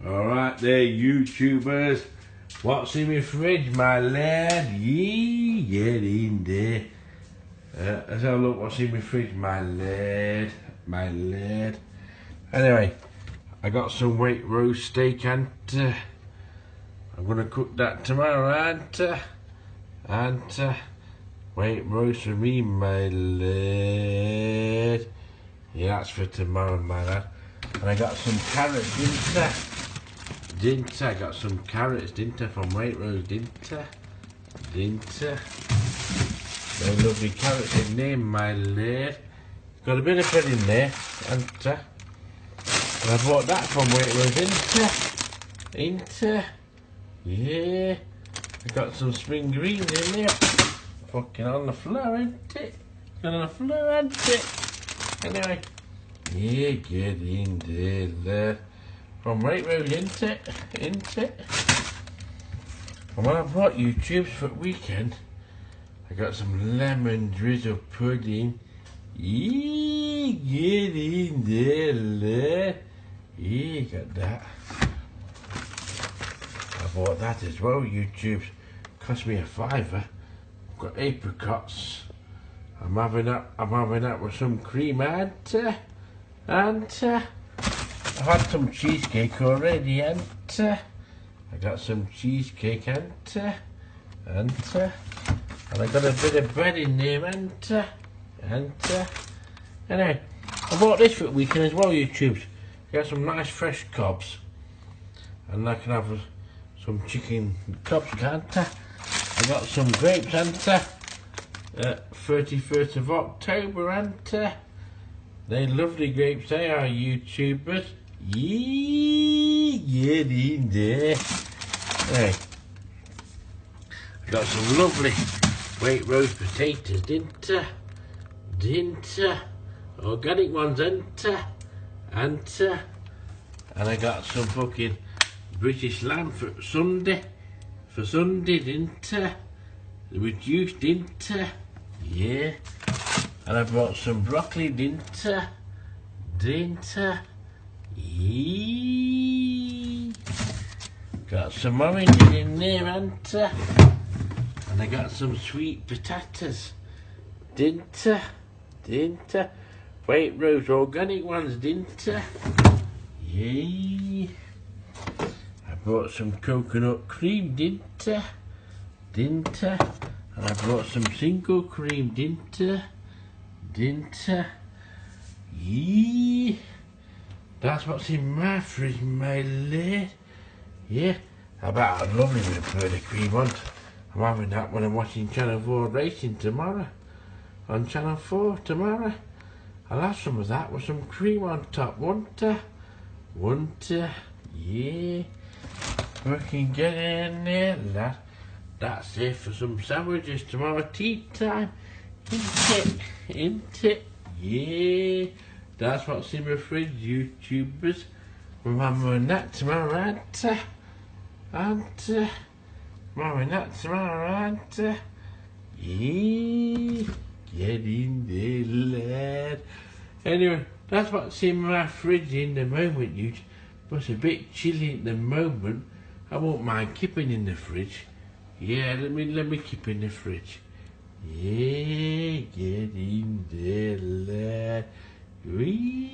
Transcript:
Alright there, YouTubers. What's in my fridge, my lad? Yee, get in there. Let's have a look what's in my fridge, my lad. My lad. Anyway, I got some white roast steak and I'm going to cook that tomorrow, and white roast for me, my lad. Yeah, that's for tomorrow, my lad. And I got some carrots, didn't I? I got some carrots, didn't I, from white roast, didn't I? Those lovely carrots in there, my lad. Got a bit of bread in there, and I bought that from white roast, didn't I? Yeah. I got some spring greens in there. Fucking on the floor, ain't it? Got on the floor, ain't it? Anyway. Yeah, get in there, lad. From right round, ain't it? And what I bought YouTubes for the weekend, I got some lemon drizzle pudding. Yeah, get in there, lad. Yeah, got that. I bought that as well, YouTubes. Cost me a £5. Got apricots. I'm having that with some cream and I've had some cheesecake already, and I got some cheesecake and I got a bit of bread in there, and anyway, I bought this for the weekend as well, YouTubes. I got some nice fresh cobs, and I can have some chicken cobs, can't I? I got some grapes, and 31st of October, and they're lovely grapes, they are, YouTubers. Yeah, get in there. Hey, I got some lovely white roast potatoes, didn't I? Organic ones, and I got some fucking British lamb for Sunday, didn't I? Reduced, didn't I? Yeah. And I brought some broccoli, didn't I? Yeah. Got some oranges in there, and I got some sweet potatoes, didn't I? White roast organic ones, didn't I? Yeah. I brought some coconut cream, didn't I? And I brought some single cream, didn't I? Yeah. That's what's in my fridge, my lad. Yeah. I bet I'd lovely with a bird of cream on. I'm having that when I'm watching Channel 4 racing tomorrow. On Channel 4 tomorrow. I'll have some of that with some cream on top, won't I? Yeah. We can get in there, lad. That's it for some sandwiches tomorrow, tea time. Isn't it? Yeah. That's what's in my fridge, YouTubers. I'm having that tomorrow, yeah. Get in there, lad. Anyway, that's what's in my fridge in the moment, YouTubers. But it's a bit chilly at the moment. I won't mind keeping in the fridge. Yeah, let me keep in the fridge. Yeah, get in there, lad. Whee!